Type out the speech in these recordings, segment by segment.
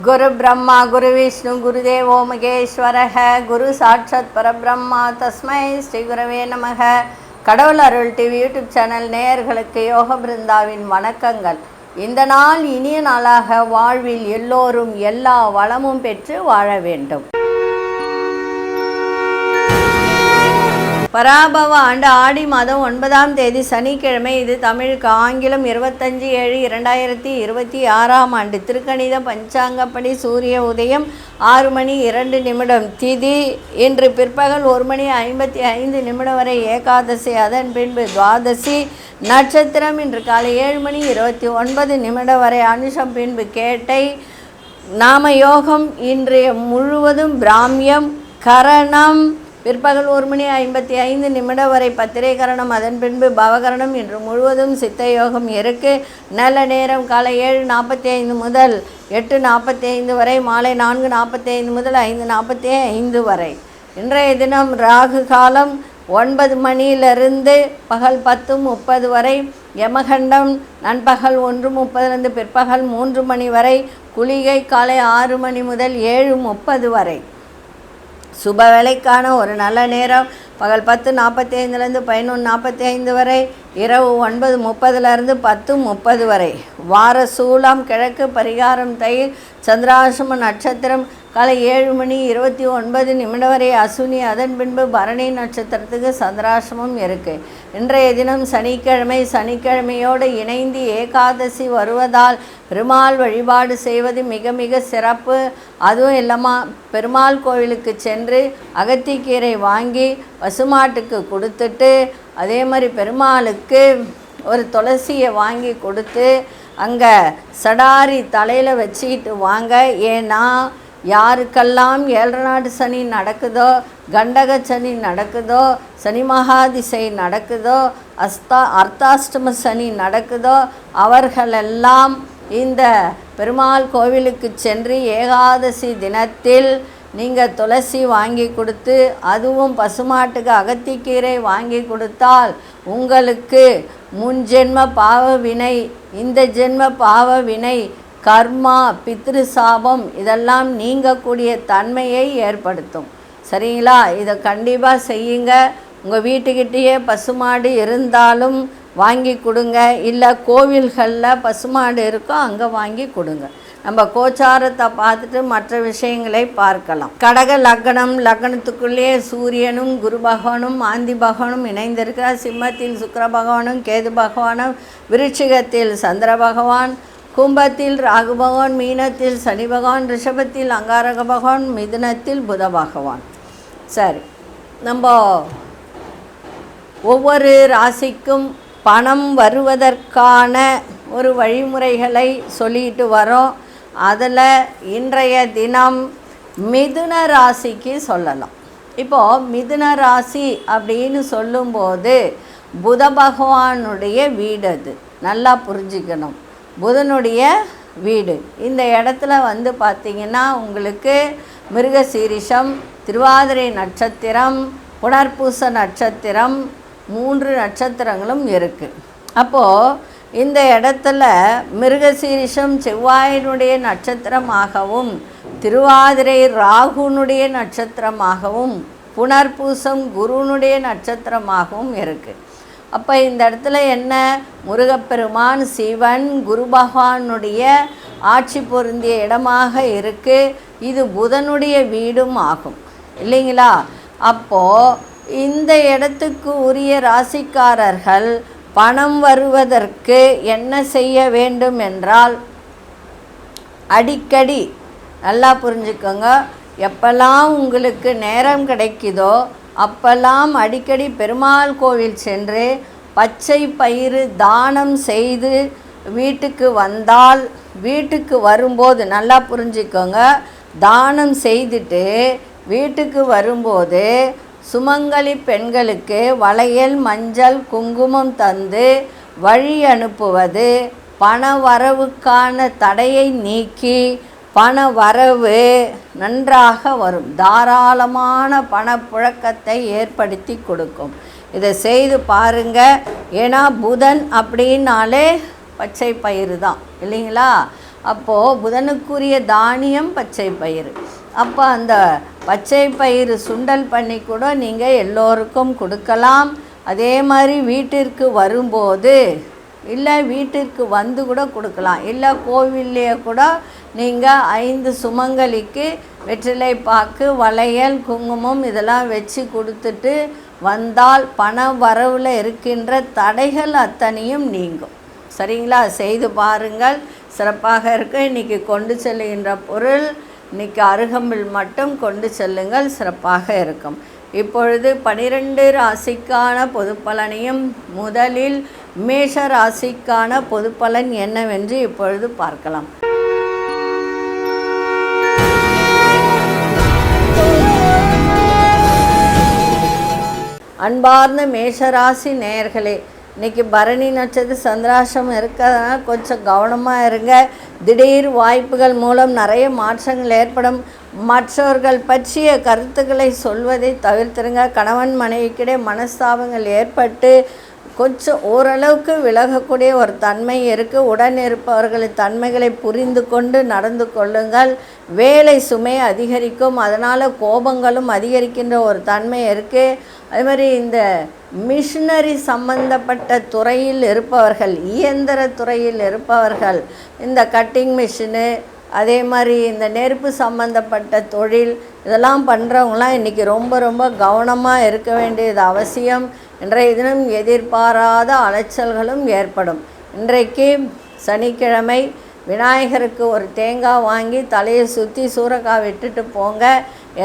गुरु ब्रह्मा गुरु विष्णु गुरुदेवो महेश्वरः गुरु साक्षात् परब्रह्मा तस्मै ஸ்ரீ குரவே நமக. கடவுள் அருள் டிவி யூடியூப் சேனல் நேயர்களுக்கு யோக பிருந்தாவின் வணக்கங்கள். இந்த நாள் இனிய நாளாக வாழ்வில் எல்லோரும் எல்லா வளமும் பெற்று வாழ வேண்டும். பராபவ ஆண்டு ஆடி மாதம் 9ஆம் தேதி சனிக்கிழமை. இது தமிழுக்கு ஆங்கிலம் 25/7/2026 ஆண்டு. திருக்கணித பஞ்சாங்கப்படி சூரிய உதயம் 6:02 திதி இன்று பிற்பகல் 1:55 வரை ஏகாதசி, அதன் பின்பு துவாதசி. நட்சத்திரம் இன்று காலை 7:29 வரை அனுஷம், பின்பு கேட்டை. நாம யோகம் இன்றைய முழுவதும் பிராமியம். கரணம் பிற்பகல் 1:55 வரை பத்திரை கரணம், அதன் பின்பு பவகரணம். இன்று முழுவதும் சித்த யோகம் இருக்கு. நல்ல நேரம் காலை 7:45 முதல் 8:45 வரை, மாலை 4:45 முதல் 5:45 வரை. இன்றைய தினம் ராகு காலம் 9 மணியிலிருந்து பகல் 10:30 வரை, யமகண்டம் நண்பகல் 1:30 பிற்பகல் 3 மணி வரை, குளிகை காலை 6 மணி முதல் 7:30 வரை. சுப வேலைக்கான ஒரு நல்ல நேரம் பகல் 10:45 11:45 வரை, இரவு 9:30 10:30 வரை. வார சூலம் கிழக்கு, பரிகாரம் தயிர். சந்திராசிரம நட்சத்திரம் காலை 7:29 வரை அசுனி, அதன் பின்பு பரணி நட்சத்திரத்துக்கு சந்திராசிரமம் இருக்குது. இன்றைய தினம் சனிக்கிழமை. சனிக்கிழமையோடு இணைந்து ஏகாதசி வருவதால் பெருமாள் வழிபாடு செய்வது மிக மிக சிறப்பு. அதுவும் இல்லாமல் பெருமாள் கோவிலுக்கு சென்று அகத்திக்கீரை வாங்கி பசுமாட்டுக்கு கொடுத்துட்டு, அதே மாதிரி பெருமாளுக்கு ஒரு துளசியை வாங்கி கொடுத்து அங்கே சடாரி தலையில் வச்சுக்கிட்டு வாங்க. ஏன்னா யாருக்கெல்லாம் 7 நாட்டு சனி நடக்குதோ, கண்டக சனி நடக்குதோ, சனி மகாதிசை நடக்குதோ, அர்த்தாஷ்டம சனி நடக்குதோ, அவர்களெல்லாம் இந்த பெருமாள் கோவிலுக்கு சென்று ஏகாதசி தினத்தில் நீங்கள் துளசி வாங்கி கொடுத்து, அதுவும் பசுமாட்டுக்கு அகத்திக்கீரை வாங்கி கொடுத்தால் உங்களுக்கு முன்ஜென்ம பாவ வினை, இந்த ஜென்ம பாவ வினை, கர்மா, பித்ரு சாபம் இதெல்லாம் நீங்கக்கூடிய தன்மையை ஏற்படுத்தும். சரிங்களா? இதை கண்டிப்பாக செய்யுங்க. உங்கள் வீட்டுக்கிட்டேயே பசுமாடு இருந்தாலும் வாங்கி கொடுங்க. இல்லை கோவில்களில் பசுமாடு இருக்கோ அங்கே வாங்கி கொடுங்க. நம்ம கோச்சாரத்தை பார்த்துட்டு மற்ற விஷயங்களை பார்க்கலாம். கடக லக்னம், லக்னத்துக்குள்ளேயே சூரியனும் குரு பகவானும் ஆந்தி பகவானும் இணைந்திருக்கிறார். சிம்மத்தில் சுக்கிர பகவானும் கேது பகவானும், விருச்சிகத்தில் சந்திர பகவான், கும்பத்தில் ராகு பகவான், மீனத்தில் சனி பகவான், ரிஷபத்தில் அங்காரக பகவான், மிதுனத்தில் புத பகவான். சரி, நம்ம ஒவ்வொரு ராசிக்கும் பணம் வருவதற்கான ஒரு வழிமுறைகளை சொல்லிட்டு வரோம். அதில் இன்றைய தினம் மிதுன ராசிக்கு சொல்லலாம். இப்போது மிதுன ராசி அப்படின்னு சொல்லும்போது புத பகவானுடைய வீடு, அது நல்லா புரிஞ்சுக்கணும். புதனுடைய வீடு. இந்த இடத்துல பார்த்திங்கன்னா உங்களுக்கு மிருகசீரிஷம், திருவாதிரை நட்சத்திரம், புனர்பூச நட்சத்திரம், 3 நட்சத்திரங்களும் இருக்குது. அப்போது இந்த இடத்துல மிருகசீரிஷம் செவ்வாயினுடைய நட்சத்திரமாகவும், திருவாதிரை ராகுனுடைய நட்சத்திரமாகவும், புனர்பூசம் குருனுடைய நட்சத்திரமாகவும் இருக்குது. அப்போ இந்த இடத்துல என்ன, முருகப்பெருமான் சிவன் குரு பகவானுடைய ஆட்சி பொருந்திய இடமாக இருக்குது. இது புதனுடைய வீடும் ஆகும் இல்லைங்களா? அப்போது இந்த இடத்துக்கு உரிய ராசிக்காரர்கள் பணம் வருவதற்கு என்ன செய்ய வேண்டும் என்றால், அடிக்கடி நல்லா புரிஞ்சுக்கோங்க, எப்பெல்லாம் உங்களுக்கு நேரம் கிடைக்குதோ அப்பெல்லாம் அடிக்கடி பெருமாள் கோவில் சென்று பச்சை பயிறு தானம் செய்து வீட்டுக்கு வந்தால், வீட்டுக்கு வரும்போது நல்லா புரிஞ்சுக்கோங்க, தானம் செய்துட்டு வீட்டுக்கு வரும்போது சுமங்கலி பெண்களுக்கு வளையல், மஞ்சள், குங்குமம் தந்து வழி அனுப்புவது பண வரவுக்கான தடையை நீக்கி பண வரவு நன்றாக வரும், தாராளமான பணப்புழக்கத்தை ஏற்படுத்தி கொடுக்கும். இதை செய்து பாருங்கள். ஏன்னா புதன் அப்படின்னாலே பச்சை பயிறு தான் இல்லைங்களா? அப்போது புதனுக்குரிய தானியம் பச்சை பயிறு. அப்போ அந்த பச்சை பயிறு சுண்டல் பண்ணி கூட நீங்கள் எல்லோருக்கும் கொடுக்கலாம். அதே மாதிரி வீட்டிற்கு வரும்போது இல்லை வீட்டிற்கு வந்து கூட கொடுக்கலாம். இல்லை கோவில்லையே கூட நீங்கள் 5 சுமங்கலிக்கு வெற்றிலை பாக்கு, வளையல், குங்குமம் இதெல்லாம் வச்சு கொடுத்துட்டு வந்தால் பண வரவில் இருக்கின்ற தடைகள் அத்தனையும் நீங்கும். சரிங்களா? செய்து பாருங்கள், சிறப்பாக இருக்க. இன்றைக்கி கொண்டு செல்லுகின்ற பொருள் இன்றைக்கி அருகம்பில் மட்டும் கொண்டு செல்லுங்கள், சிறப்பாக இருக்கும். இப்பொழுது 12 ராசிக்கான பொது பலனையும் முதலில் மேஷ ராசிக்கான பொது பலன் என்னவென்று இப்பொழுது பார்க்கலாம். அன்பார்ந்த மேஷராசி நேயர்களே, இன்றைக்கி பரணி நட்சத்திர சந்திராஷ்டமம் இருக்கிறதுனால கொஞ்சம் கவனமாக இருங்க. திடீர் வாய்ப்புகள் மூலம் நிறைய மாற்றங்கள் ஏற்படும். மற்றவர்கள் பற்றிய கருத்துக்களை சொல்வதை தவிர்த்துருங்க. கணவன் மனைவிக்கிடையே மனஸ்தாபங்கள் ஏற்பட்டு கொஞ்சம் ஓரளவுக்கு விலகக்கூடிய ஒரு தன்மை இருக்குது. உடன் இருப்பவர்களின் தன்மைகளை புரிந்து கொண்டு நடந்து கொள்ளுங்கள். வேலை சுமை அதிகரிக்கும், அதனால் கோபங்களும் அதிகரிக்கின்ற ஒரு தன்மை இருக்குது. அதே மாதிரி இந்த மிஷினரி சம்பந்தப்பட்ட துறையில் இருப்பவர்கள், இயந்திர துறையில் இருப்பவர்கள், இந்த கட்டிங் மிஷினு, அதே மாதிரி இந்த நெருப்பு சம்பந்தப்பட்ட தொழில் இதெல்லாம் பண்ணுறவங்களாம் இன்றைக்கி ரொம்ப ரொம்ப கவனமாக இருக்க வேண்டியது அவசியம். இன்றைய தினம் எதிர்பாராத அலைச்சல்களும் ஏற்படும். இன்றைக்கு சனிக்கிழமை விநாயகருக்கு ஒரு தேங்காய் வாங்கி தலையை சுற்றி சூறக்காய் விட்டுட்டு போங்க,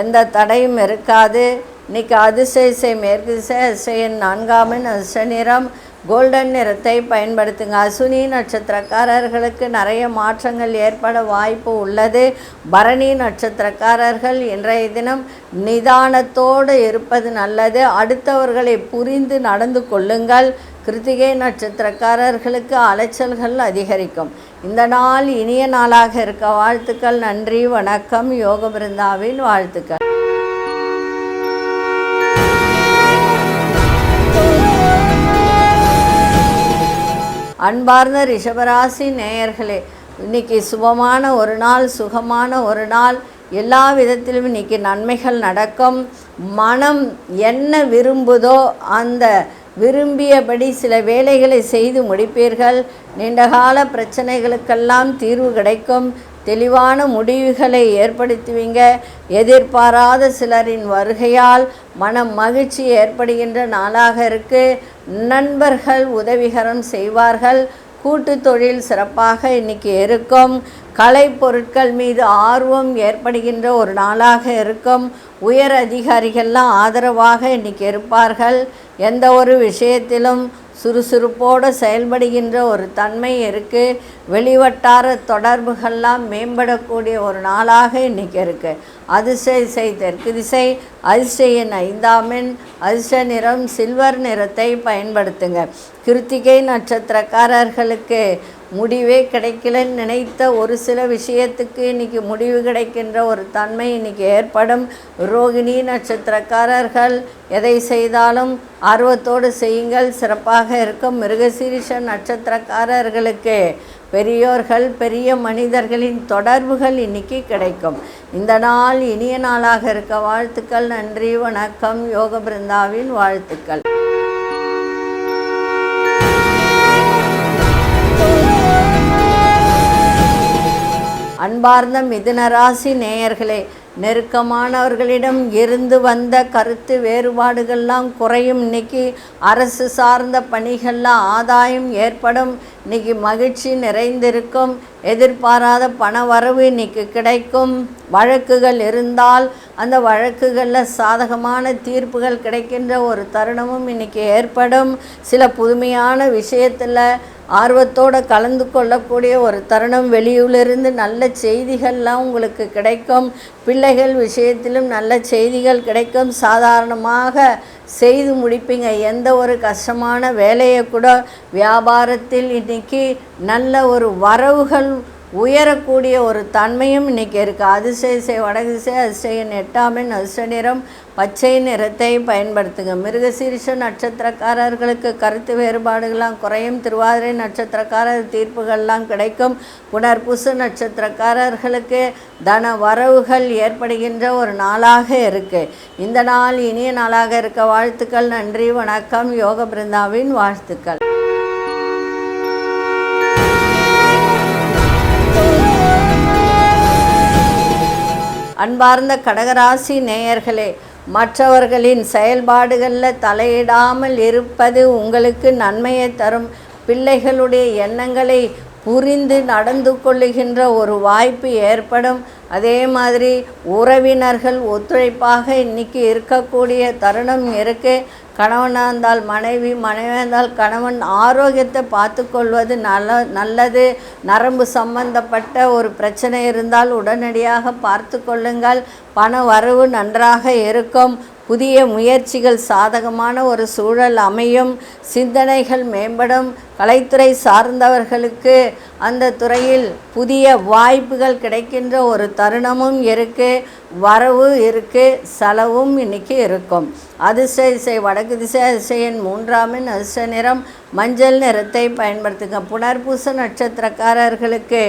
எந்த தடையும் இருக்காது. இன்றைக்கி அதிசய மேற்கு திசை, அதிசயன் 4ஆம் எண், அதிர்ஷ்ட நிறம் கோல்டன் நிறத்தை பயன்படுத்துங்க. அசுனி நட்சத்திரக்காரர்களுக்கு நிறைய மாற்றங்கள் ஏற்பட வாய்ப்பு உள்ளது. பரணி நட்சத்திரக்காரர்கள் இன்றைய தினம் நிதானத்தோடு இருப்பது நல்லது. அடுத்தவர்களை புரிந்து நடந்து கொள்ளுங்கள். கிருத்திகை நட்சத்திரக்காரர்களுக்கு அலைச்சல்கள் அதிகரிக்கும். இந்த நாள் இனிய நாளாக இருக்க வாழ்த்துக்கள். நன்றி, வணக்கம். யோக பிருந்தாவின் வாழ்த்துக்கள். அன்பார்ந்த ரிஷபராசி நேயர்களே, இன்றைக்கி சுபமான ஒரு நாள், சுகமான ஒரு நாள். எல்லா விதத்திலும் இன்றைக்கி நன்மைகள் நடக்கும். மனம் என்ன விரும்புதோ அந்த விரும்பியபடி சில வேலைகளை செய்து முடிப்பீர்கள். நீண்டகால பிரச்சனைகளுக்கெல்லாம் தீர்வு கிடைக்கும். தெளிவான முடிவுகளை ஏற்படுத்துவீங்க. எதிர்பாராத சிலரின் வருகையால் மனம் மகிழ்ச்சி ஏற்படுகின்ற நாளாக இருக்குது. நண்பர்கள் உதவிகரம் செய்வார்கள். கூட்டு தொழில் சிறப்பாக இன்றைக்கி இருக்கும். கலை பொருட்கள் மீது ஆர்வம் ஏற்படுகின்ற ஒரு நாளாக இருக்கும். உயர் அதிகாரிகள்லாம் ஆதரவாக இன்றைக்கி இருப்பார்கள். எந்த ஒரு விஷயத்திலும் சுறுசுறுப்போடு செயல்படுகின்ற ஒரு தன்மை இருக்குது. வெளிவட்டார தொடர்புகள்லாம் மேம்படக்கூடிய ஒரு நாளாக இன்றைக்கி இருக்குது. அதிர்ஷ்ட திசை தெற்கு திசை, அதிர்ஷ்ட எண் 5ஆம் எண், அதிர்ஷ்ட நிறம் சில்வர் நிறத்தை பயன்படுத்துங்க. கிருத்திகை நட்சத்திரக்காரர்களுக்கு முடிவே கிடைக்கலன்னு நினைத்த ஒரு சில விஷயத்துக்கு இன்றைக்கி முடிவு கிடைக்கின்ற ஒரு தன்மை இன்றைக்கி ஏற்படும். ரோகிணி நட்சத்திரக்காரர்கள் எதை செய்தாலும் ஆர்வத்தோடு செய்யுங்கள், சிறப்பாக இருக்கும். மிருகசீரிஷ நட்சத்திரக்காரர்களுக்கு பெரியோர்கள், பெரிய மனிதர்களின் தொடர்புகள் இன்றைக்கி கிடைக்கும். இந்த நாள் இனிய நாளாக இருக்க வாழ்த்துக்கள். நன்றி, வணக்கம். யோக பிருந்தாவின் வாழ்த்துக்கள். அன்பார்ந்த மிதுனராசி நேயர்களே, நெருக்கமானவர்களிடம் இருந்து வந்த கருத்து வேறுபாடுகள்லாம் குறையும். இன்றைக்கி அரசு சார்ந்த பணிகளில் ஆதாயம் ஏற்படும். இன்றைக்கி மகிழ்ச்சி நிறைந்திருக்கும். எதிர்பாராத பண வரவு இன்றைக்கி கிடைக்கும். வழக்குகள் இருந்தால் அந்த வழக்குகளில் சாதகமான தீர்ப்புகள் கிடைக்கின்ற ஒரு தருணமும் இன்றைக்கி ஏற்படும். சில புதுமையான விஷயத்தில் ஆர்வத்தோடு கலந்து கொள்ளக்கூடிய ஒரு தருணம். வெளியூரிலிருந்து நல்ல செய்திகள்லாம் உங்களுக்கு கிடைக்கும். பிள்ளைகள் விஷயத்திலும் நல்ல செய்திகள் கிடைக்கும். சாதாரணமாக செய்து முடிப்பீங்க. எந்த ஒரு கஷ்டமான வேலையை கூட வியாபாரத்தில் இன்றைக்கி நல்ல ஒரு வரவுகள் உயரக்கூடிய ஒரு தன்மையும் இன்றைக்கி இருக்குது. அதிசய வடதிசை அதிசயன் 8ஆம் எண் அதிர்ஷ்ட நிறம் பச்சை நிறத்தை பயன்படுத்துங்க. மிருகசீரிஷ நட்சத்திரக்காரர்களுக்கு கருத்து வேறுபாடுகள்லாம் குறையும். திருவாதிரை நட்சத்திரக்காரர் தீர்ப்புகள்லாம் கிடைக்கும். புனர்பூச நட்சத்திரக்காரர்களுக்கு தன வரவுகள் ஏற்படுகின்ற ஒரு நாளாக இருக்குது. இந்த நாள் இனிய நாளாக இருக்க வாழ்த்துக்கள். நன்றி, வணக்கம். யோக பிருந்தாவின் வாழ்த்துக்கள். அன்பார்ந்த கடகராசி நேயர்களே, மற்றவர்களின் செயல்பாடுகளில் தலையிடாமல் இருப்பது உங்களுக்கு நன்மையை தரும். பிள்ளைகளுடைய எண்ணங்களை புரிந்து நடந்து கொள்ளுகின்ற ஒரு வாய்ப்பு ஏற்படும். அதே மாதிரி உறவினர்கள் ஒத்துழைப்பாக இன்றைக்கி இருக்கக்கூடிய தருணம் இருக்குது. கணவனாக இருந்தால் மனைவி, மனைவியாக இருந்தால் கணவன் ஆரோக்கியத்தை பார்த்து கொள்வது நல்லது. நரம்பு சம்பந்தப்பட்ட ஒரு பிரச்சனை இருந்தால் உடனடியாக பார்த்து கொள்ளுங்கள். பண வரவு நன்றாக இருக்கும். புதிய முயற்சிகள் சாதகமான ஒரு சூழல் அமையும். சிந்தனைகள் மேம்படும். கலைத்துறை சார்ந்தவர்களுக்கு அந்த துறையில் புதிய வாய்ப்புகள் கிடைக்கின்ற ஒரு தருணமும் இருக்குது. வரவு இருக்குது, செலவும் இன்றைக்கி இருக்கும். அதிர்ஷ்ட திசை வடக்கு திசை, அதிசயன் 3ஆம் எண் அதிர்ஷ்ட நிறம் மஞ்சள் நிறத்தை பயன்படுத்துங்க. புனர்பூச நட்சத்திரக்காரர்களுக்கு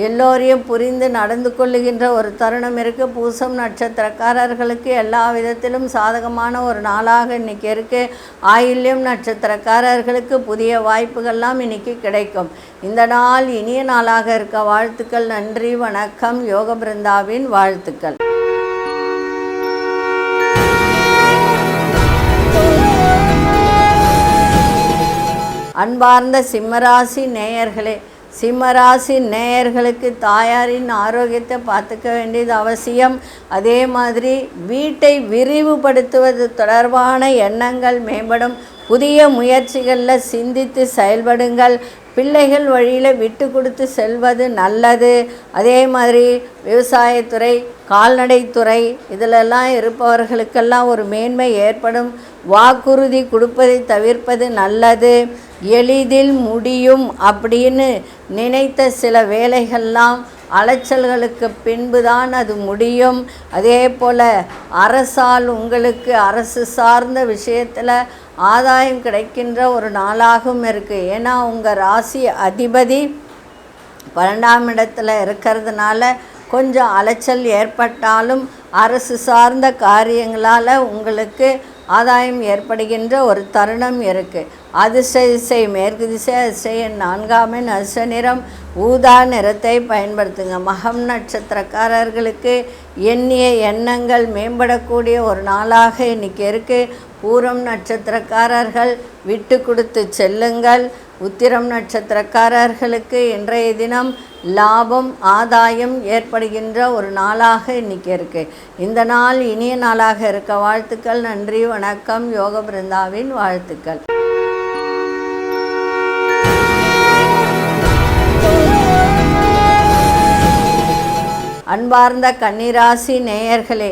எல்லோரையும் புரிந்து நடந்து கொள்ளுகின்ற ஒரு தருணம் இருக்குது. பூசம் நட்சத்திரக்காரர்களுக்கு எல்லா விதத்திலும் சாதகமான ஒரு நாளாக இன்றைக்கி இருக்குது. ஆயில்யம் நட்சத்திரக்காரர்களுக்கு புதிய வாய்ப்புகள்லாம் இன்றைக்கி கிடைக்கும். இந்த நாள் இனிய நாளாக இருக்க வாழ்த்துக்கள். நன்றி, வணக்கம். யோக பிருந்தாவின் வாழ்த்துக்கள். அன்பார்ந்த சிம்மராசி நேயர்களே, சிம்மராசி நேயர்களுக்கு தாயாரின் ஆரோக்கியத்தை பார்த்துக்க வேண்டியது அவசியம். அதே மாதிரி வீட்டை விரிவுபடுத்துவது தொடர்பான எண்ணங்கள் மேம்படும். புதிய முயற்சிகளில் சிந்தித்து செயல்படுங்கள். பிள்ளைகள் வழியில் விட்டு கொடுத்து செல்வது நல்லது. அதே மாதிரி விவசாயத்துறை, கால்நடைத்துறை இதிலெல்லாம் இருப்பவர்களுக்கெல்லாம் ஒரு மேன்மை ஏற்படும். வாக்குறுதி கொடுப்பதை தவிர்ப்பது நல்லது. எளிதில் முடியும் அப்படின்னு நினைத்த சில வேலைகள்லாம் அலைச்சல்களுக்கு பின்புதான் அது முடியும். அதே போல் அரசால் உங்களுக்கு அரசு சார்ந்த விஷயத்தில் ஆதாயம் கிடைக்கின்ற ஒரு நாளாகவும் இருக்குது. ஏன்னா உங்கள் ராசி அதிபதி 12ஆம் இடத்துல இருக்கிறதுனால கொஞ்சம் அலைச்சல் ஏற்பட்டாலும் அரசு சார்ந்த காரியங்களால் உங்களுக்கு ஆதாயம் ஏற்படுகின்ற ஒரு தருணம் இருக்குது. அதிர்ஷ்ட திசை மேற்கு திசை, அதிர்ஷ்ட 4ஆம் எண் அதிர்ஷ்ட நிறம் ஊதா நிறத்தை பயன்படுத்துங்க. மகம் நட்சத்திரக்காரர்களுக்கு எண்ணிய எண்ணங்கள் மேம்படக்கூடிய ஒரு நாளாக இன்றைக்கி இருக்குது. பூரம் நட்சத்திரக்காரர்கள் விட்டு கொடுத்து செல்லுங்கள். உத்திரம் நட்சத்திரக்காரர்களுக்கு இன்றைய தினம் லாபம் ஆதாயம் ஏற்படுகின்ற ஒரு நாளாக இன்றைக்கி இருக்குது. இந்த நாள் இனிய நாளாக இருக்க வாழ்த்துக்கள். நன்றி, வணக்கம். யோக பிருந்தாவின் வாழ்த்துக்கள். அன்பார்ந்த கன்னிராசி நேயர்களே,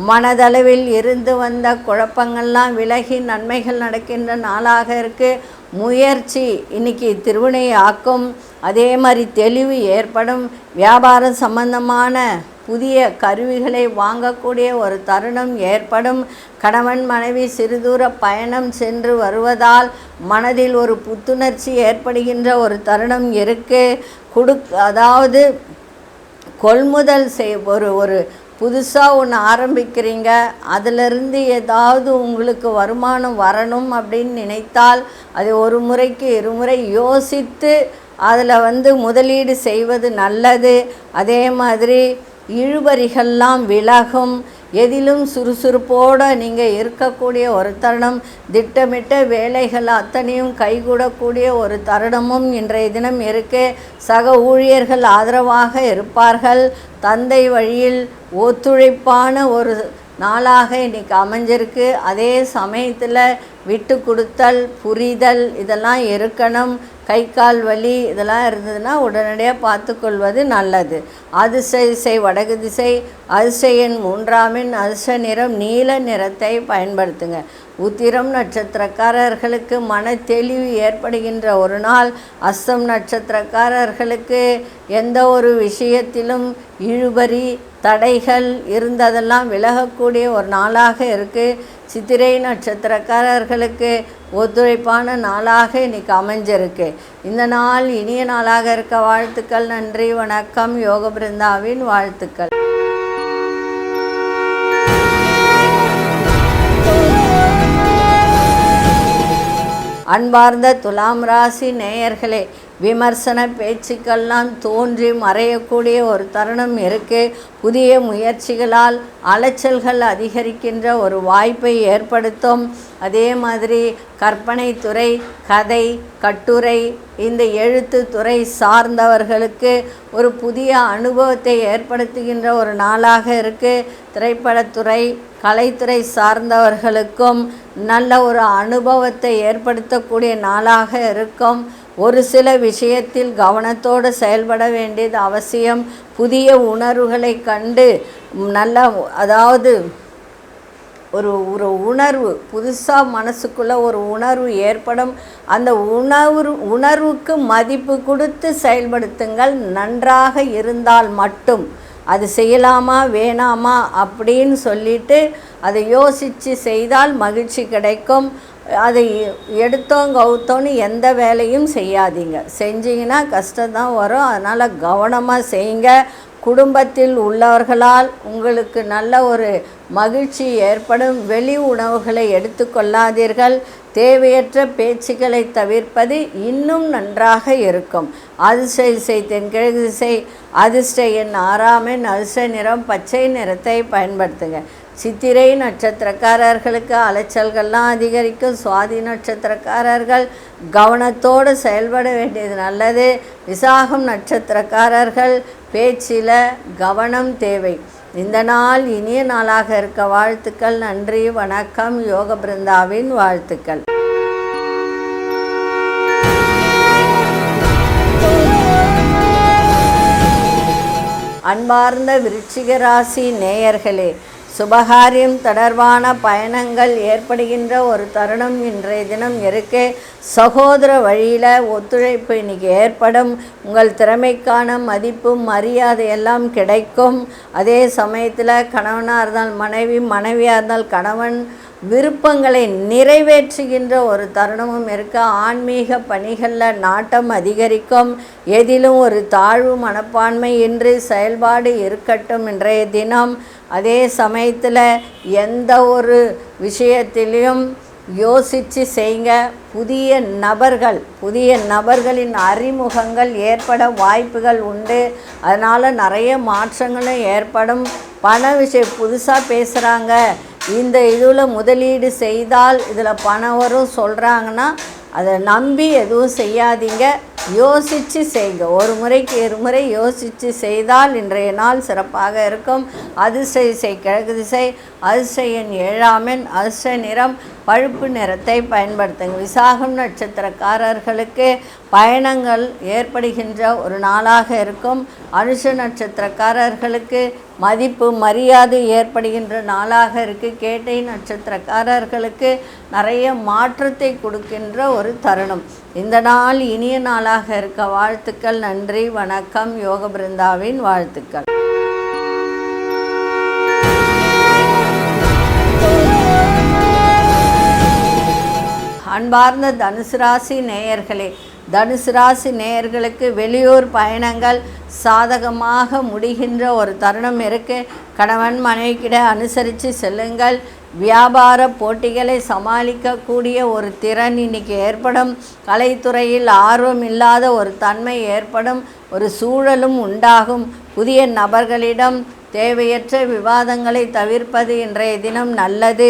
மனதளவில் இருந்து வந்த குழப்பங்கள்லாம் விலகி நன்மைகள் நடக்கின்ற நாளாக இருக்குது. முயற்சி இன்னைக்கு திருவினை ஆக்கும். அதே மாதிரி தெளிவு ஏற்படும். வியாபாரம் சம்பந்தமான புதிய கருவிகளை வாங்கக்கூடிய ஒரு தருணம் ஏற்படும். கணவன் மனைவி சிறுதூர பயணம் சென்று வருவதால் மனதில் ஒரு புத்துணர்ச்சி ஏற்படுகின்ற ஒரு தருணம் இருக்குது. அதாவது கொள்முதல் ஒரு புதுசாக ஒன்று ஆரம்பிக்கிறீங்க, அதிலிருந்து ஏதாவது உங்களுக்கு வருமானம் வரணும் அப்படின்னு நினைத்தால் அது ஒரு முறைக்கு இருமுறை யோசித்து அதில் முதலீடு செய்வது நல்லது. அதே மாதிரி இழுபறிகள்லாம் விலகும். எதிலும் சுறுசுறுப்போடு நீங்கள் இருக்கக்கூடிய ஒரு தருணம். திட்டமிட்ட வேலைகள் அத்தனையும் கைகூடக்கூடிய ஒரு தருணமும் இன்றைய தினம் இருக்குது. சக ஊழியர்கள் ஆதரவாக இருப்பார்கள். தந்தை வழியில் ஒத்துழைப்பான ஒரு நாளாக இன்றைக்கி அமைஞ்சிருக்கு. அதே சமயத்தில் விட்டு கொடுத்தல், புரிதல் இதெல்லாம் இருக்கணும். கை கால் வலி இதெல்லாம் இருந்ததுன்னா உடனடியாக பார்த்துக்கொள்வது நல்லது. அதிர்ஷ்ட திசை வடக்கு திசை, அதிர்ஷ்ட எண் 3ஆம் எண், அதிர்ஷ்ட நிறம் நீல நிறத்தை பயன்படுத்துங்க. உத்திரம் நட்சத்திரக்காரர்களுக்கு மன தெளிவு ஏற்படுகின்ற ஒரு நாள். அஸ்தம் நட்சத்திரக்காரர்களுக்கு எந்த ஒரு விஷயத்திலும் இழுபறி தடைகள் இருந்ததெல்லாம் விலகக்கூடிய ஒரு நாளாக இருக்குது. சித்திரை நட்சத்திரக்காரர்களுக்கு ஒத்துழைப்பான நாளாக இன்றைக்கி அமைஞ்சிருக்கு. இந்த நாள் இனிய நாளாக இருக்க வாழ்த்துக்கள். நன்றி, வணக்கம். யோக பிருந்தாவின் வாழ்த்துக்கள். அன்பார்ந்த துலாம் ராசி நேயர்களே, விமர்சன பேச்சுக்கள்லாம் தோன்றி மறையக்கூடிய ஒரு தருணம் இருக்குது. புதிய முயற்சிகளால் அலைச்சல்கள் அதிகரிக்கின்ற ஒரு வாய்ப்பை ஏற்படுத்தும். அதே மாதிரி கற்பனை துறை, கதை, கட்டுரை, இந்த எழுத்து துறை சார்ந்தவர்களுக்கு ஒரு புதிய அனுபவத்தை ஏற்படுத்துகின்ற ஒரு நாளாக இருக்குது. திரைப்படத்துறை, கலைத்துறை சார்ந்தவர்களுக்கும் நல்ல ஒரு அனுபவத்தை ஏற்படுத்தக்கூடிய நாளாக இருக்கும். ஒரு சில விஷயத்தில் கவனத்தோடு செயல்பட வேண்டியது அவசியம். புதிய உணர்வுகளை கண்டு அதாவது ஒரு உணர்வு புதுசாக மனசுக்குள்ளே ஒரு உணர்வு ஏற்படும். அந்த உணர்வுக்கு மதிப்பு கொடுத்து செயல்படுத்துங்கள். நன்றாக இருந்தால் மட்டும் அது செய்யலாமா வேணாமா அப்படின்னு சொல்லிட்டு அதை யோசித்து செய்தால் மகிழ்ச்சி கிடைக்கும். அதை எடுத்தோம் கவுத்தோன்னு எந்த வேலையும் செய்யாதீங்க. செஞ்சிங்கன்னா கஷ்டம்தான் வரும். அதனால் கவனமாக செய்யுங்க. குடும்பத்தில் உள்ளவர்களால் உங்களுக்கு நல்ல ஒரு மகிழ்ச்சி ஏற்படும். வெளி உணவுகளை எடுத்துக்கொள்ளாதீர்கள். தேவையற்ற பேச்சுக்களை தவிர்ப்பது இன்னும் நன்றாக இருக்கும். அதிர்ஷ்ட திசை தென்கிழக்கு திசை, அதிர்ஷ்ட எண் 6ஆம் எண், அதிர்ஷ்ட நிறம் பச்சை நிறத்தை பயன்படுத்துங்க. சித்திரை நட்சத்திரக்காரர்களுக்கு அலைச்சல்கள்லாம் அதிகரிக்கும். சுவாதி நட்சத்திரக்காரர்கள் கவனத்தோடு செயல்பட வேண்டியது நல்லது. விசாகம் நட்சத்திரக்காரர்கள் பேச்சில் கவனம் தேவை. இந்த நாள் இனிய நாளாக இருக்க வாழ்த்துக்கள். நன்றி, வணக்கம். யோக பிருந்தாவின் வாழ்த்துக்கள். அன்பார்ந்த விருச்சிக ராசி நேயர்களே, சுபகாரியம் தொடர்பான பயணங்கள் ஏற்படுகின்ற ஒரு தருணம் இன்றைய தினம் இருக்கு. சகோதர வழியில் ஒத்துழைப்பு இன்றைக்கி ஏற்படும். உங்கள் திறமைக்கான மதிப்பும் மரியாதையெல்லாம் கிடைக்கும். அதே சமயத்தில் கணவனாக இருந்தால் மனைவி, மனைவியாக இருந்தால் கணவன் விருப்பங்களை நிறைவேற்றுகின்ற ஒரு தருணமும் இருக்க. ஆன்மீக பணிகளில் நாட்டம் அதிகரிக்கும். எதிலும் ஒரு தாழ்வு மனப்பான்மை இன்றி செயல்பாடு இருக்கட்டும் இன்றைய தினம். அதே சமயத்தில் எந்த ஒரு விஷயத்திலையும் யோசித்து செய்யுங்க. புதிய நபர்களின் அறிமுகங்கள் ஏற்பட வாய்ப்புகள் உண்டு. அதனால் நிறைய மாற்றங்களும் ஏற்படும். பண விஷயம் புதுசாக பேசுகிறாங்க, இந்த இதில் முதலீடு செய்தால் இதில் பணம் வரும் சொல்கிறாங்கன்னா அதை நம்பி எதுவும் செய்யாதீங்க. யோசித்து செய்யுங்க. ஒரு முறைக்கு இருமுறை யோசித்து செய்தால் இன்றைய நாள் சிறப்பாக இருக்கும். அதிர்ஷ்ட திசை கிழக்கு திசை, அதிர்ஷ்ட எண் 7ஆம் எண், அதிர்ஷ்ட நிறம் பழுப்பு நிறத்தை பயன்படுத்துங்க. விசாகம் நட்சத்திரக்காரர்களுக்கு பயணங்கள் ஏற்படுகின்ற ஒரு நாளாக இருக்கும். அனுஷ நட்சத்திரக்காரர்களுக்கு மதிப்பு மரியாதை ஏற்படுகின்ற நாளாக இருக்குது. கேட்டை நட்சத்திரக்காரர்களுக்கு நிறைய மாற்றத்தை கொடுக்கின்ற ஒரு தருணம். இந்த நாள் இனிய நாளாக இருக்க வாழ்த்துக்கள். நன்றி, வணக்கம். யோக பிருந்தாவின் வாழ்த்துக்கள். அன்பார்ந்த தனுசு ராசி நேயர்களே, தனுசு ராசி நேயர்களுக்கு வெளியூர் பயணங்கள் சாதகமாக முடிகின்ற ஒரு தருணம் இருக்குது. கணவன் மனைவிக்கிட அனுசரித்து செல்லுங்கள். வியாபார போட்டிகளை சமாளிக்கக்கூடிய ஒரு திறன் இன்றைக்கி ஏற்படும். கலைத்துறையில் ஆர்வம் இல்லாத ஒரு தன்மை ஏற்படும். ஒரு சூழலும் உண்டாகும். புதிய நபர்களிடம் தேவையற்ற விவாதங்களை தவிர்ப்பது இன்றைய தினம் நல்லது.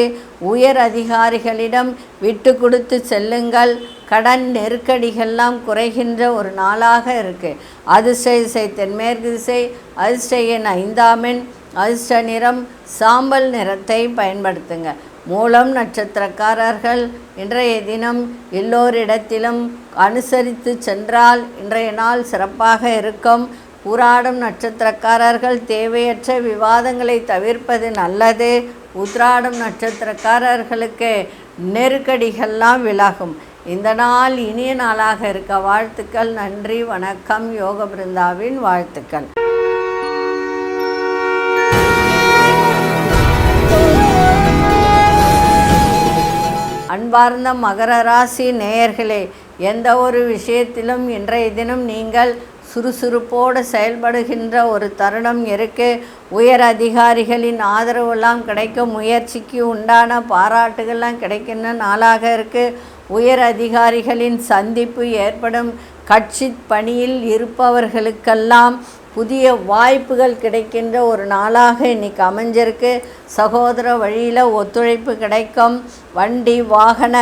உயர் அதிகாரிகளிடம் விட்டு கொடுத்து செல்லுங்கள். கடன் நெருக்கடிகள்லாம் குறைகின்ற ஒரு நாளாக இருக்குது. அதிர்ஷ்ட திசை தென்மேற்கு திசை, அதிர்ஷ்ட எண் 5ஆம் எண், அதிர்ஷ்ட நிறம் சாம்பல் நிறத்தை பயன்படுத்துங்க. மூலம் நட்சத்திரக்காரர்கள் இன்றைய தினம் எல்லோரிடத்திலும் அனுசரித்து சென்றால் இன்றைய நாள் சிறப்பாக இருக்கும். பூராடம் நட்சத்திரக்காரர்கள் தேவையற்ற விவாதங்களை தவிர்ப்பது நல்லது. உத்திராடம் நட்சத்திரக்காரர்களுக்கு நெருக்கடிகள்லாம் விலகும். இந்த நாள் இனிய நாளாக இருக்க வாழ்த்துக்கள். நன்றி, வணக்கம். யோக பிருந்தாவின் வாழ்த்துக்கள். அன்பார்ந்த மகர ராசி நேயர்களே, எந்த ஒரு விஷயத்திலும் இன்றைய தினம் நீங்கள் சுறுசுறுப்போடு செயல்படுகின்ற ஒரு தருணம் இருக்குது. உயர் அதிகாரிகளின் ஆதரவெல்லாம் கிடைக்கும். முயற்சிக்கு உண்டான பாராட்டுகள்லாம் கிடைக்கின்ற நாளாக இருக்குது. உயர் அதிகாரிகளின் சந்திப்பு ஏற்படும். கட்சி பணியில் இருப்பவர்களுக்கெல்லாம் புதிய வாய்ப்புகள் கிடைக்கின்ற ஒரு நாளாக இன்றைக்கி அமைஞ்சிருக்கு. சகோதர வழியில் ஒத்துழைப்பு கிடைக்கும். வண்டி வாகன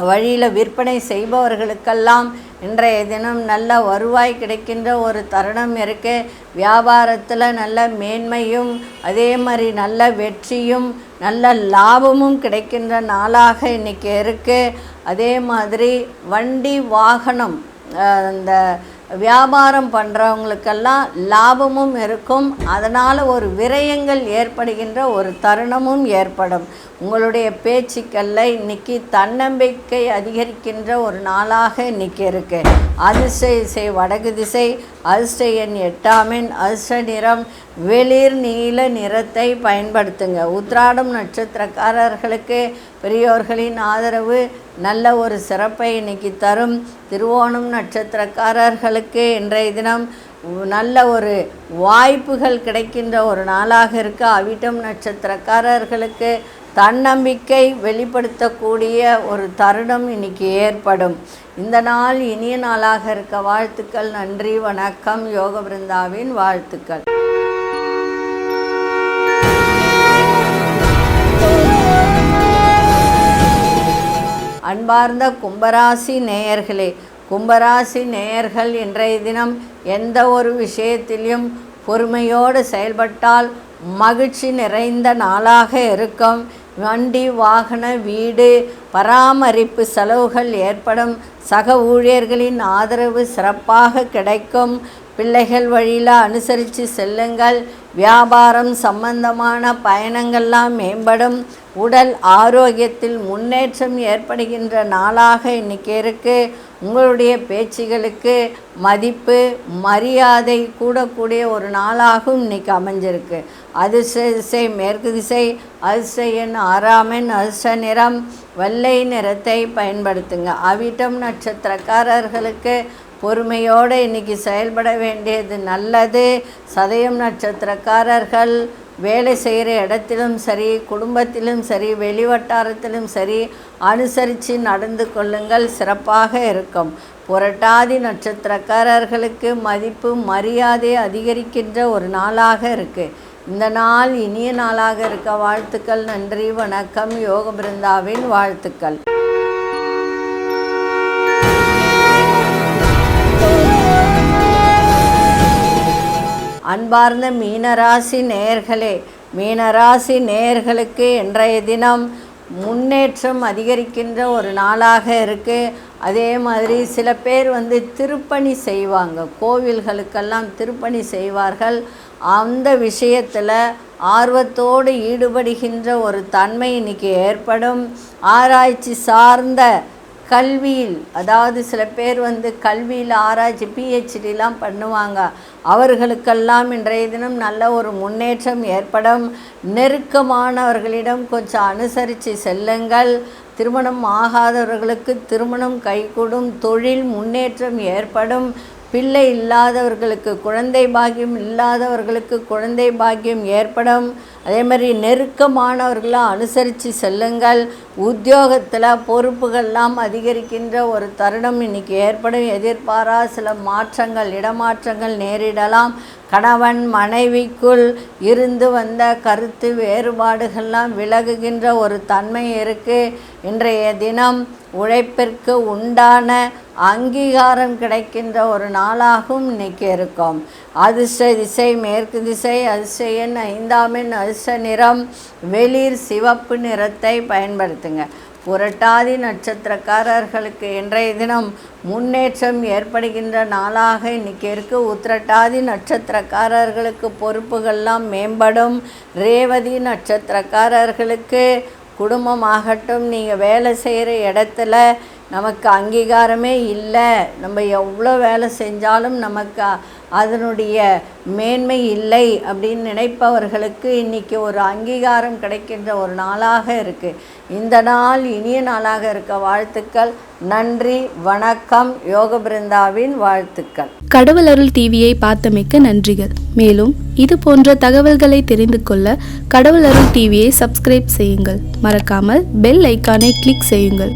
வழியில் விற்பனை செய்பவர்களுக்கெல்லாம் இன்றைய தினம் நல்ல வருவாய் கிடைக்கின்ற ஒரு தருணம் இருக்குது. வியாபாரத்தில் நல்ல மேன்மையும் அதே மாதிரி நல்ல வெற்றியும் நல்ல லாபமும் கிடைக்கின்ற நாளாக இன்றைக்கி இருக்குது. அதே மாதிரி வண்டி வாகனம் அந்த வியாபாரம் பண்ணுறவங்களுக்கெல்லாம் லாபமும் இருக்கும். அதனால் ஒரு விரயங்கள் ஏற்படுகின்ற ஒரு தருணமும் ஏற்படும். உங்களுடைய பேச்சுக்களில் இன்றைக்கி தன்னம்பிக்கை அதிகரிக்கின்ற ஒரு நாளாக இன்றைக்கி இருக்குது. அதிர்ஷ்ட திசை வடக்கு திசை. அதிர்ஷ்ட எண் 8 அதிர்ஷ்ட நிறம் வெளிர் நீல நிறத்தை பயன்படுத்துங்க. உத்திராடம் நட்சத்திரக்காரர்களுக்கு பெரியோர்களின் ஆதரவு நல்ல ஒரு சிறப்பை இன்றைக்கி தரும். திருவோணம் நட்சத்திரக்காரர்களுக்கு இன்றைய தினம் நல்ல ஒரு வாய்ப்புகள் கிடைக்கின்ற ஒரு நாளாக இருக்குது. அவிட்டம் நட்சத்திரக்காரர்களுக்கு தன்னம்பிக்கை வெளிப்படுத்தக்கூடிய ஒரு தருணம் இன்றைக்கி ஏற்படும். இந்த நாள் இனிய நாளாக இருக்க வாழ்த்துக்கள். நன்றி, வணக்கம். யோக பிருந்தாவின் வாழ்த்துக்கள். அன்பார்ந்த கும்பராசி நேயர்களே, கும்பராசி நேயர்கள் இன்றைய தினம் எந்த ஒரு விஷயத்திலும் பொறுமையோடு செயல்பட்டால் மகிழ்ச்சி நிறைந்த நாளாக இருக்கும். வண்டி வாகன வீடு பராமரிப்பு செலவுகள் ஏற்படும். சக ஊழியர்களின் ஆதரவு சிறப்பாக கிடைக்கும். பிள்ளைகள் வழியில் அனுசரித்து செல்லுங்கள். வியாபாரம் சம்பந்தமான பயணங்கள்லாம் மேம்படும். உடல் ஆரோக்கியத்தில் முன்னேற்றம் ஏற்படுகின்ற நாளாக இன்றைக்கி இருக்குது. உங்களுடைய பேச்சுகளுக்கு மதிப்பு மரியாதை கூடக்கூடிய ஒரு நாளாகவும் இன்றைக்கி அமைஞ்சிருக்கு. அதிர்ஷ்ட திசை மேற்கு திசை. அதிர்ஷ்ட எண் 6 அதிர்ஷ்ட நிறம் வெள்ளை நிறத்தை பயன்படுத்துங்க. அவிட்டம் நட்சத்திரக்காரர்களுக்கு பொறுமையோடு இன்றைக்கி செயல்பட வேண்டியது நல்லது. சதயம் நட்சத்திரக்காரர்கள் வேலை செய்கிற இடத்திலும் சரி, குடும்பத்திலும் சரி, வெளிவட்டாரத்திலும் சரி அனுசரித்து நடந்து கொள்ளுங்கள், சிறப்பாக இருக்கும். புரட்டாதி நட்சத்திரக்காரர்களுக்கு மதிப்பு மரியாதை அதிகரிக்கின்ற ஒரு நாளாக இருக்குது. இந்த நாள் இனிய நாளாக இருக்க வாழ்த்துக்கள். நன்றி, வணக்கம். யோக பிருந்தாவின் வாழ்த்துக்கள். அன்பார்ந்த மீனராசி நேயர்களே, மீனராசி நேயர்களுக்கு இன்றைய தினம் முன்னேற்றம் அதிகரிக்கின்ற ஒரு நாளாக இருக்குது. அதே மாதிரி சில பேர் திருப்பணி செய்வாங்க, கோவில்களுக்கெல்லாம் திருப்பணி செய்வார்கள். அந்த விஷயத்தில் ஆர்வத்தோடு ஈடுபடுகின்ற ஒரு தன்மை இன்றைக்கி ஏற்படும். ஆராய்ச்சி சார்ந்த கல்வியில், அதாவது சில பேர் கல்வியில் ஆராய்ச்சி பிஹெச்டிலாம் பண்ணுவாங்க. அவர்களுக்கெல்லாம் இன்றைய தினம் நல்ல ஒரு முன்னேற்றம் ஏற்படும். நெருக்கமானவர்களிடம் கொஞ்சம் அனுசரித்து செல்லுங்கள். திருமணம் ஆகாதவர்களுக்கு திருமணம் கைகூடும். தொழில் முன்னேற்றம் ஏற்படும். பிள்ளை இல்லாதவர்களுக்கு குழந்தை பாக்கியம், இல்லாதவர்களுக்கு குழந்தை பாக்கியம் ஏற்படும். அதே மாதிரி நெருக்கமானவர்களாக அனுசரித்து செல்லுங்கள். உத்தியோகத்தில் பொறுப்புகள்லாம் அதிகரிக்கின்ற ஒரு தருணம் இன்றைக்கி ஏற்படும். எதிர்பாரா சில மாற்றங்கள், இடமாற்றங்கள் நேரிடலாம். கணவன் மனைவிக்குள் இருந்து வந்த கருத்து வேறுபாடுகள்லாம் விலகுகின்ற ஒரு தன்மை இருக்குது. இன்றைய தினம் உழைப்பிற்கு உண்டான அங்கீகாரம் கிடைக்கின்ற ஒரு நாளாகவும் இன்னைக்கு இருக்கும். அதிர்ஷ்ட திசை மேற்கு திசை, அதிர்ஷ்ட எண் 5ஆம் எண், அதிர்ஷ்ட நிறம் வெளிர் சிவப்பு நிறத்தை பயன்படுத்துங்க. புரட்டாதி நட்சத்திரக்காரர்களுக்கு இன்றைய தினம் முன்னேற்றம் ஏற்படுகின்ற நாளாக இன்றைக்கி இருக்குது. உத்திரட்டாதி நட்சத்திரக்காரர்களுக்கு பொறுப்புகள்லாம் மேம்படும். ரேவதி நட்சத்திரக்காரர்களுக்கு குடும்பமாகட்டும், நீங்கள் வேலை செய்கிற இடத்துல நமக்கு அங்கீகாரமே இல்லை, நம்ம எவ்வளோ வேலை செஞ்சாலும் நமக்கு அதனுடைய மேன்மை இல்லை அப்படின்னு நினைப்பவர்களுக்கு இன்றைக்கி ஒரு அங்கீகாரம் கிடைக்கின்ற ஒரு நாளாக இருக்குது. இந்த நாள் இனிய நாளாக இருக்க வாழ்த்துக்கள். நன்றி, வணக்கம். யோக பிருந்தாவின் வாழ்த்துக்கள். கடவுள் அருள் டிவியை பார்த்தமைக்க நன்றிகள். மேலும் இது போன்ற தகவல்களை தெரிந்து கொள்ள கடவுள் அருள் டிவியை சப்ஸ்கிரைப் செய்யுங்கள். மறக்காமல் பெல் ஐக்கானை கிளிக் செய்யுங்கள்.